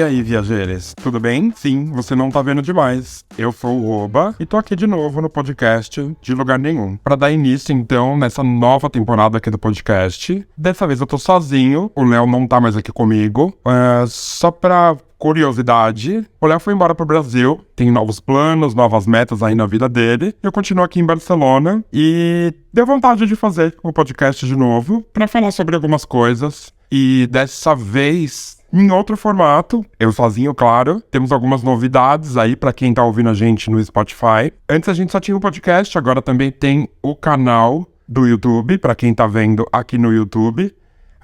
E aí, viajeres, tudo bem? Sim, você não tá vendo demais. Eu sou o Oba e tô aqui de novo no podcast de Lugar Nenhum. Pra dar início, então, nessa nova temporada aqui do podcast. Dessa vez eu tô sozinho, o Léo não tá mais aqui comigo. Só pra curiosidade, o Léo foi embora pro Brasil, tem novos planos, novas metas aí na vida dele. Eu continuo aqui em Barcelona e deu vontade de fazer o podcast de novo pra falar sobre algumas coisas. E dessa vez, em outro formato, eu sozinho, claro. Temos algumas novidades aí pra quem tá ouvindo a gente no Spotify. Antes a gente só tinha um podcast, agora também tem o canal do YouTube, pra quem tá vendo aqui no YouTube.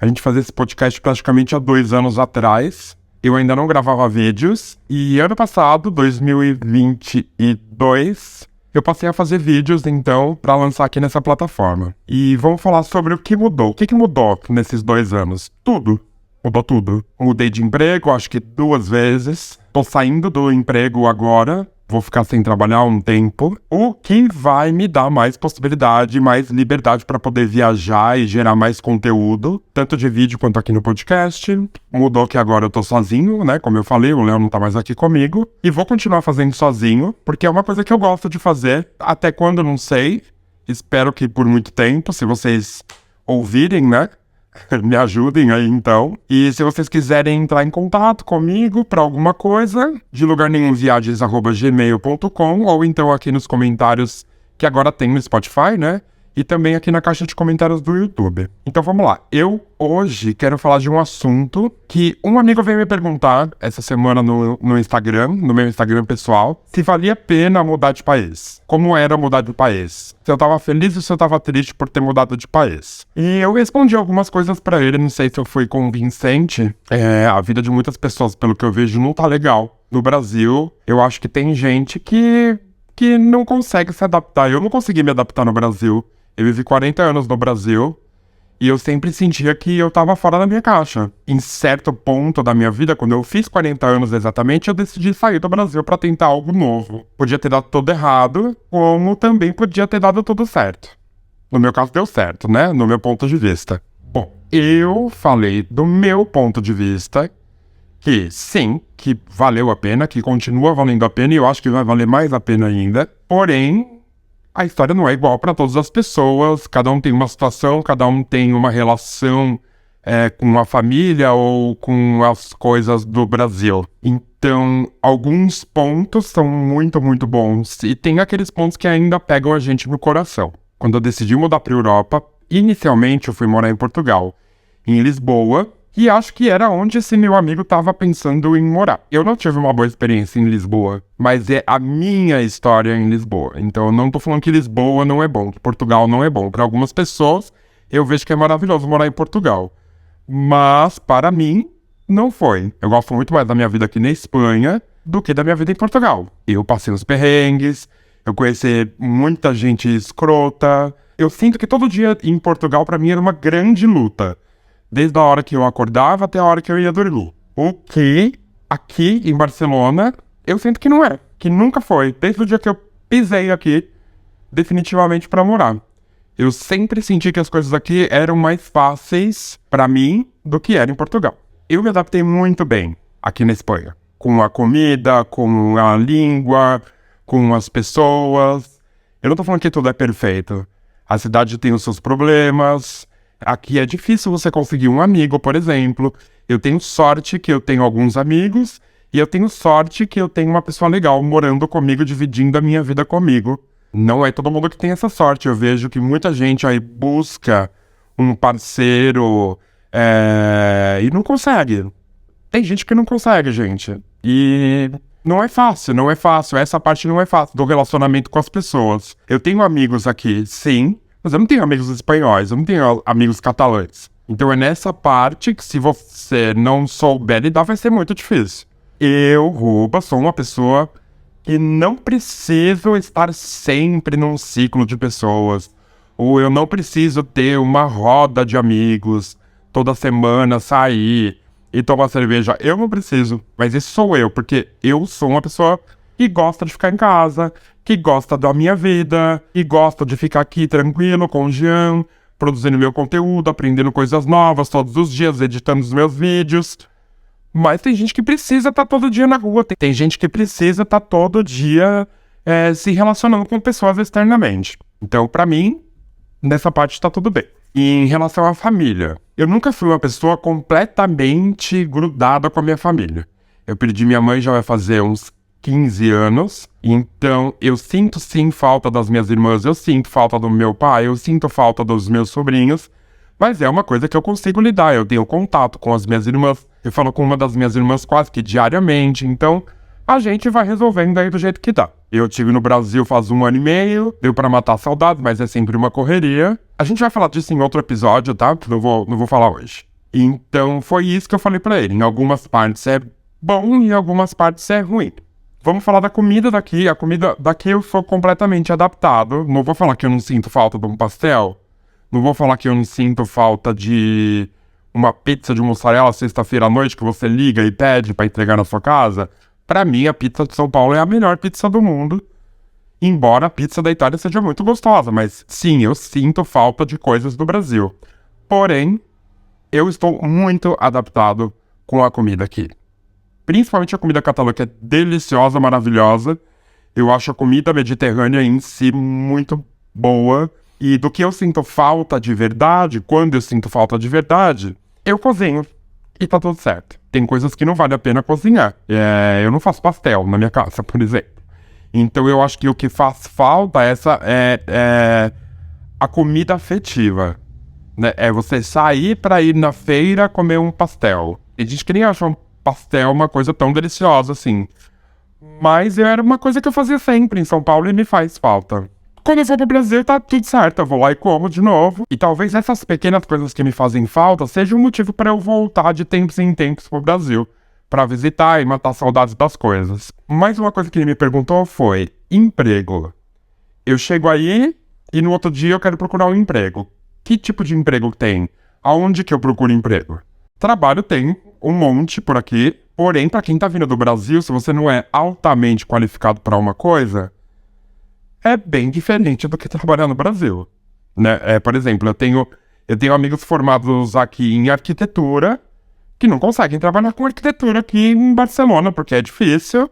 A gente fazia esse podcast praticamente há 2 anos atrás. Eu ainda não gravava vídeos. E ano passado, 2022, eu passei a fazer vídeos, então, pra lançar aqui nessa plataforma. E vamos falar sobre o que mudou. O que mudou nesses 2 anos? Tudo. Mudou tudo. Mudei de emprego, acho que 2 vezes. Tô saindo do emprego agora. Vou ficar sem trabalhar um tempo. O que vai me dar mais possibilidade, mais liberdade para poder viajar e gerar mais conteúdo. Tanto de vídeo quanto aqui no podcast. Mudou que agora eu tô sozinho, né? Como eu falei, o Léo não tá mais aqui comigo. E vou continuar fazendo sozinho, porque é uma coisa que eu gosto de fazer. Até quando, não sei. Espero que por muito tempo, se vocês ouvirem, né? Me ajudem aí, então. E se vocês quiserem entrar em contato comigo pra alguma coisa, de lugarnenhumviagens@gmail.com, ou então aqui nos comentários que agora tem no Spotify, né? E também aqui na caixa de comentários do YouTube. Então vamos lá. Eu hoje quero falar de um assunto que um amigo veio me perguntar essa semana no Instagram, no meu Instagram pessoal, se valia a pena mudar de país. Como era mudar de país? Se eu tava feliz ou se eu tava triste por ter mudado de país. E eu respondi algumas coisas pra ele, não sei se eu fui convincente. A vida de muitas pessoas, pelo que eu vejo, não tá legal. No Brasil, eu acho que tem gente que não consegue se adaptar. Eu não consegui me adaptar no Brasil. Eu vivi 40 anos no Brasil e eu sempre sentia que eu tava fora da minha caixa. Em certo ponto da minha vida, quando eu fiz 40 anos exatamente, eu decidi sair do Brasil pra tentar algo novo. Podia ter dado tudo errado, como também podia ter dado tudo certo. No meu caso deu certo, né? No meu ponto de vista. Bom, eu falei do meu ponto de vista que sim, que valeu a pena, que continua valendo a pena e eu acho que vai valer mais a pena ainda. Porém, a história não é igual para todas as pessoas, cada um tem uma situação, cada um tem uma relação com a família ou com as coisas do Brasil. Então, alguns pontos são muito, muito bons e tem aqueles pontos que ainda pegam a gente no coração. Quando eu decidi mudar para a Europa, inicialmente eu fui morar em Portugal, em Lisboa, e acho que era onde esse meu amigo estava pensando em morar. Eu não tive uma boa experiência em Lisboa, mas é a minha história em Lisboa. Então eu não tô falando que Lisboa não é bom, que Portugal não é bom. Para algumas pessoas, eu vejo que é maravilhoso morar em Portugal. Mas, para mim, não foi. Eu gosto muito mais da minha vida aqui na Espanha do que da minha vida em Portugal. Eu passei uns perrengues, eu conheci muita gente escrota. Eu sinto que todo dia em Portugal, para mim, era uma grande luta. Desde a hora que eu acordava até a hora que eu ia dormir. O que, aqui em Barcelona, eu sinto que não é. Que nunca foi. Desde o dia que eu pisei aqui, definitivamente pra morar. Eu sempre senti que as coisas aqui eram mais fáceis pra mim do que era em Portugal. Eu me adaptei muito bem aqui na Espanha. Com a comida, com a língua, com as pessoas. Eu não tô falando que tudo é perfeito. A cidade tem os seus problemas. Aqui é difícil você conseguir um amigo, por exemplo. Eu tenho sorte que eu tenho alguns amigos e eu tenho sorte que eu tenho uma pessoa legal morando comigo, dividindo a minha vida comigo. Não é todo mundo que tem essa sorte. Eu vejo que muita gente aí busca um parceiro e não consegue. Tem gente que não consegue, gente. E não é fácil, não é fácil. Essa parte não é fácil do relacionamento com as pessoas. Eu tenho amigos aqui, sim. Mas eu não tenho amigos espanhóis, eu não tenho amigos catalães. Então é nessa parte que se você não souber lidar vai ser muito difícil. Eu, Ruba, sou uma pessoa que não preciso estar sempre num ciclo de pessoas. Ou eu não preciso ter uma roda de amigos, toda semana sair e tomar cerveja. Eu não preciso, mas isso sou eu, porque eu sou uma pessoa que gosta de ficar em casa, que gosta da minha vida, que gosta de ficar aqui tranquilo com o Jean, produzindo meu conteúdo, aprendendo coisas novas todos os dias, editando os meus vídeos. Mas tem gente que precisa estar todo dia na rua. Tem gente que precisa estar todo dia se relacionando com pessoas externamente. Então, pra mim, nessa parte tá tudo bem. E em relação à família, eu nunca fui uma pessoa completamente grudada com a minha família. Eu perdi minha mãe já vai fazer uns 15 anos, então eu sinto sim falta das minhas irmãs, eu sinto falta do meu pai, eu sinto falta dos meus sobrinhos, mas é uma coisa que eu consigo lidar, eu tenho contato com as minhas irmãs, eu falo com uma das minhas irmãs quase que diariamente, então a gente vai resolvendo aí do jeito que dá. Eu estive no Brasil faz 1 ano e meio, deu pra matar a saudade, mas é sempre uma correria. A gente vai falar disso em outro episódio, tá? Não vou falar hoje. Então foi isso que eu falei pra ele. Em algumas partes é bom e em algumas partes é ruim. Vamos falar da comida daqui. A comida daqui eu sou completamente adaptado. Não vou falar que eu não sinto falta de um pastel. Não vou falar que eu não sinto falta de uma pizza de mussarela sexta-feira à noite que você liga e pede pra entregar na sua casa. Pra mim, a pizza de São Paulo é a melhor pizza do mundo. Embora a pizza da Itália seja muito gostosa, mas sim, eu sinto falta de coisas do Brasil. Porém, eu estou muito adaptado com a comida aqui. Principalmente a comida catalã, que é deliciosa, maravilhosa. Eu acho a comida mediterrânea em si muito boa. E do que eu sinto falta de verdade, quando eu sinto falta de verdade, eu cozinho. E tá tudo certo. Tem coisas que não vale a pena cozinhar. Eu não faço pastel na minha casa, por exemplo. Então eu acho que o que faz falta é a comida afetiva. Né? É você sair pra ir na feira comer um pastel. Tem gente que nem acha um pastel uma coisa tão deliciosa assim. Mas era uma coisa que eu fazia sempre em São Paulo e me faz falta. Quando eu vou pro Brasil, tá tudo certo, eu vou lá e como de novo. E talvez essas pequenas coisas que me fazem falta sejam um motivo pra eu voltar de tempos em tempos pro Brasil. Pra visitar e matar saudades das coisas. Mais uma coisa que ele me perguntou foi: emprego. Eu chego aí e no outro dia eu quero procurar um emprego. Que tipo de emprego tem? Aonde que eu procuro emprego? Trabalho tem um monte por aqui. Porém, pra quem tá vindo do Brasil, se você não é altamente qualificado pra uma coisa, é bem diferente do que trabalhar no Brasil, né? Por exemplo, eu tenho amigos formados aqui em arquitetura que não conseguem trabalhar com arquitetura aqui em Barcelona, porque é difícil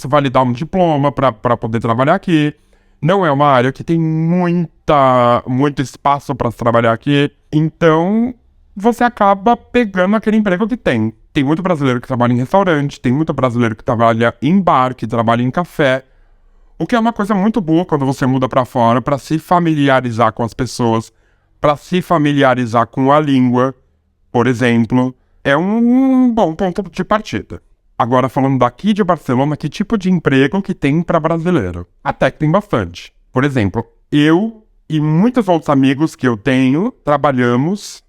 validar um diploma para poder trabalhar aqui. Não é uma área que tem muito espaço para se trabalhar aqui, então você acaba pegando aquele emprego que tem. Tem muito brasileiro que trabalha em restaurante, tem muito brasileiro que trabalha em bar, que trabalha em café. O que é uma coisa muito boa quando você muda pra fora, pra se familiarizar com as pessoas, pra se familiarizar com a língua, por exemplo, é um bom ponto de partida. Agora, falando daqui de Barcelona, que tipo de emprego que tem pra brasileiro? Até que tem bastante. Por exemplo, eu e muitos outros amigos que eu tenho trabalhamos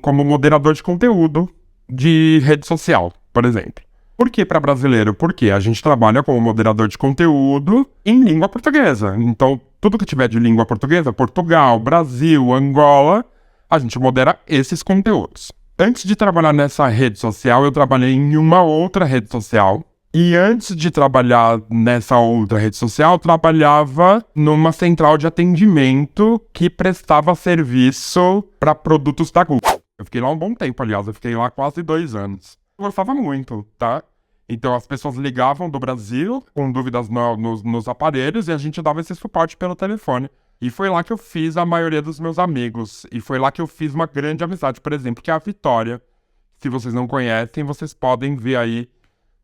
como moderador de conteúdo de rede social, por exemplo. Por que para brasileiro? Porque a gente trabalha como moderador de conteúdo em língua portuguesa. Então, tudo que tiver de língua portuguesa, Portugal, Brasil, Angola, a gente modera esses conteúdos. Antes de trabalhar nessa rede social, eu trabalhei em uma outra rede social. E antes de trabalhar nessa outra rede social, eu trabalhava numa central de atendimento que prestava serviço para produtos da Google. Eu fiquei lá um bom tempo, aliás, eu fiquei lá quase 2 anos. Eu gostava muito, tá? Então as pessoas ligavam do Brasil com dúvidas nos aparelhos e a gente dava esse suporte pelo telefone. E foi lá que eu fiz a maioria dos meus amigos. E foi lá que eu fiz uma grande amizade, por exemplo, que é a Vitória. Se vocês não conhecem, vocês podem ver aí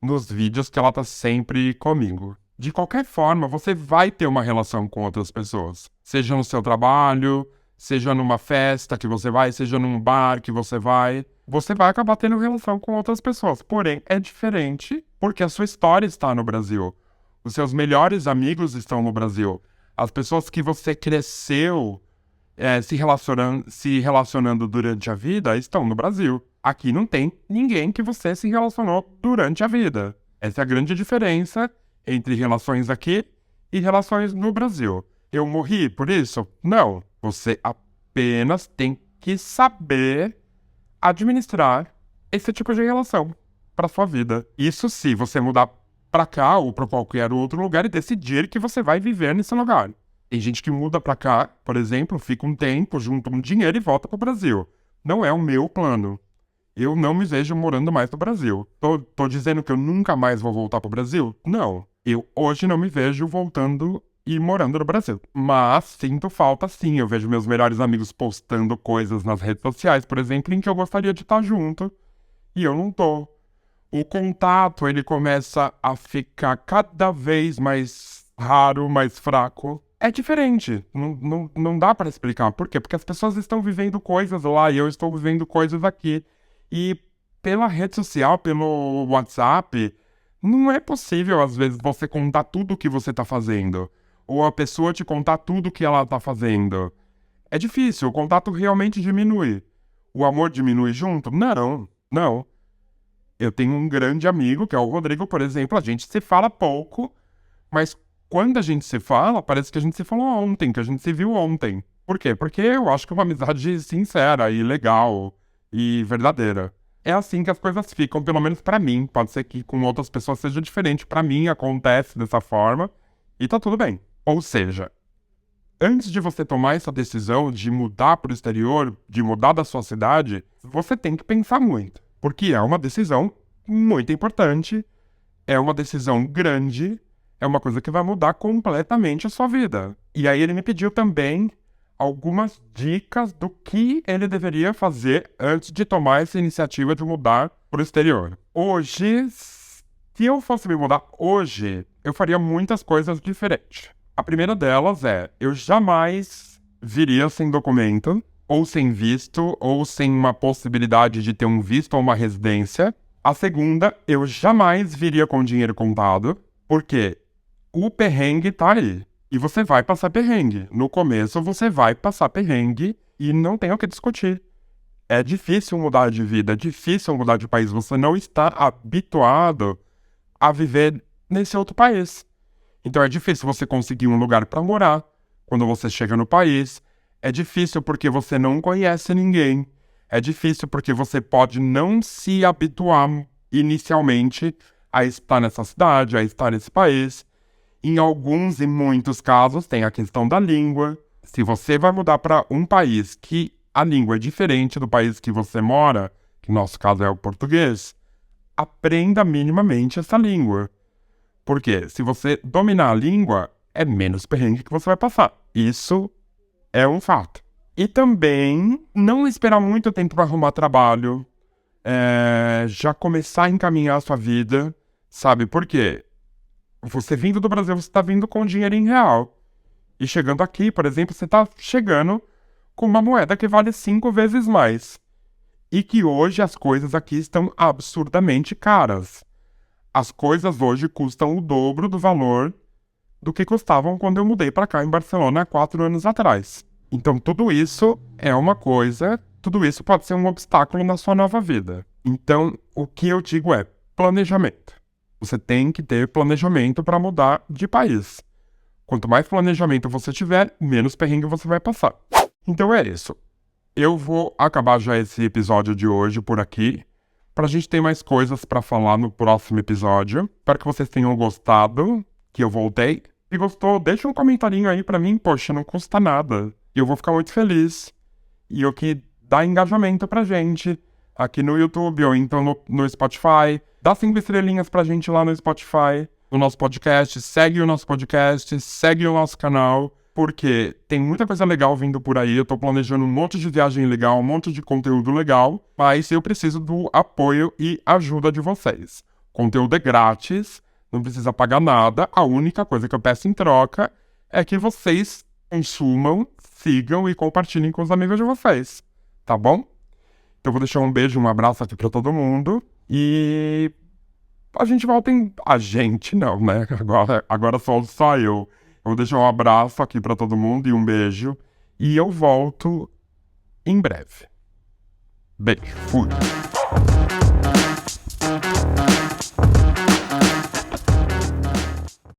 nos vídeos que ela tá sempre comigo. De qualquer forma, você vai ter uma relação com outras pessoas. Seja no seu trabalho, seja numa festa que você vai, seja num bar que você vai acabar tendo relação com outras pessoas. Porém, é diferente porque a sua história está no Brasil. Os seus melhores amigos estão no Brasil. As pessoas que você cresceu se relacionando durante a vida estão no Brasil. Aqui não tem ninguém que você se relacionou durante a vida. Essa é a grande diferença entre relações aqui e relações no Brasil. Eu morri por isso? Não. Você apenas tem que saber administrar esse tipo de relação para sua vida. Isso se você mudar para cá ou para qualquer outro lugar e decidir que você vai viver nesse lugar. Tem gente que muda para cá, por exemplo, fica um tempo, junta um dinheiro e volta para o Brasil. Não é o meu plano. Eu não me vejo morando mais no Brasil. Tô dizendo que eu nunca mais vou voltar pro Brasil? Não. Eu hoje não me vejo voltando e morando no Brasil. Mas sinto falta sim. Eu vejo meus melhores amigos postando coisas nas redes sociais, por exemplo, em que eu gostaria de estar junto. E eu não tô. O contato, ele começa a ficar cada vez mais raro, mais fraco. É diferente. Não dá pra explicar. Por quê? Porque as pessoas estão vivendo coisas lá e eu estou vivendo coisas aqui. E pela rede social, pelo WhatsApp, não é possível, às vezes, você contar tudo o que você tá fazendo. Ou a pessoa te contar tudo o que ela tá fazendo. É difícil, o contato realmente diminui. O amor diminui junto? Não. Eu tenho um grande amigo, que é o Rodrigo, por exemplo, a gente se fala pouco, mas quando a gente se fala, parece que a gente se falou ontem, que a gente se viu ontem. Por quê? Porque eu acho que é uma amizade sincera e legal e verdadeira. É assim que as coisas ficam, pelo menos pra mim. Pode ser que com outras pessoas seja diferente. Pra mim acontece dessa forma e tá tudo bem. Ou seja, antes de você tomar essa decisão de mudar pro exterior, de mudar da sua cidade, você tem que pensar muito. Porque é uma decisão muito importante, é uma decisão grande, é uma coisa que vai mudar completamente a sua vida. E aí ele me pediu também algumas dicas do que ele deveria fazer antes de tomar essa iniciativa de mudar para o exterior. Hoje, se eu fosse me mudar hoje, eu faria muitas coisas diferentes. A primeira delas é, eu jamais viria sem documento, ou sem visto, ou sem uma possibilidade de ter um visto ou uma residência. A segunda, eu jamais viria com dinheiro contado, porque o perrengue tá aí. E você vai passar perrengue. No começo você vai passar perrengue e não tem o que discutir. É difícil mudar de vida, é difícil mudar de país. Você não está habituado a viver nesse outro país. Então é difícil você conseguir um lugar para morar quando você chega no país. É difícil porque você não conhece ninguém. É difícil porque você pode não se habituar inicialmente a estar nessa cidade, a estar nesse país. Em alguns e muitos casos tem a questão da língua. Se você vai mudar para um país que a língua é diferente do país que você mora, que no nosso caso é o português, aprenda minimamente essa língua. Porque se você dominar a língua, é menos perrengue que você vai passar. Isso é um fato. E também não esperar muito tempo para arrumar trabalho, já começar a encaminhar a sua vida, sabe? Por quê? Você vindo do Brasil, você está vindo com dinheiro em real. E chegando aqui, por exemplo, você está chegando com uma moeda que vale 5 vezes mais. E que hoje as coisas aqui estão absurdamente caras. As coisas hoje custam o dobro do valor do que custavam quando eu mudei para cá em Barcelona há 4 anos atrás. Então tudo isso é uma coisa, tudo isso pode ser um obstáculo na sua nova vida. Então o que eu digo é planejamento. Você tem que ter planejamento para mudar de país. Quanto mais planejamento você tiver, menos perrengue você vai passar. Então é isso. Eu vou acabar já esse episódio de hoje por aqui, pra gente ter mais coisas pra falar no próximo episódio. Espero que vocês tenham gostado, que eu voltei. Se gostou, deixa um comentarinho aí pra mim, poxa, não custa nada. E eu vou ficar muito feliz. E o que dá engajamento pra gente aqui no YouTube ou então no Spotify. Dá 5 estrelinhas pra gente lá no Spotify, no nosso podcast. Segue o nosso podcast, segue o nosso canal. Porque tem muita coisa legal vindo por aí, eu tô planejando um monte de viagem legal, um monte de conteúdo legal, mas eu preciso do apoio e ajuda de vocês. Conteúdo é grátis, não precisa pagar nada, a única coisa que eu peço em troca é que vocês consumam, sigam e compartilhem com os amigos de vocês, tá bom? Então eu vou deixar um beijo, um abraço aqui pra todo mundo e a gente volta em... A gente não, né? Agora só eu. Eu vou deixar um abraço aqui pra todo mundo e um beijo. E eu volto em breve. Beijo. Fui.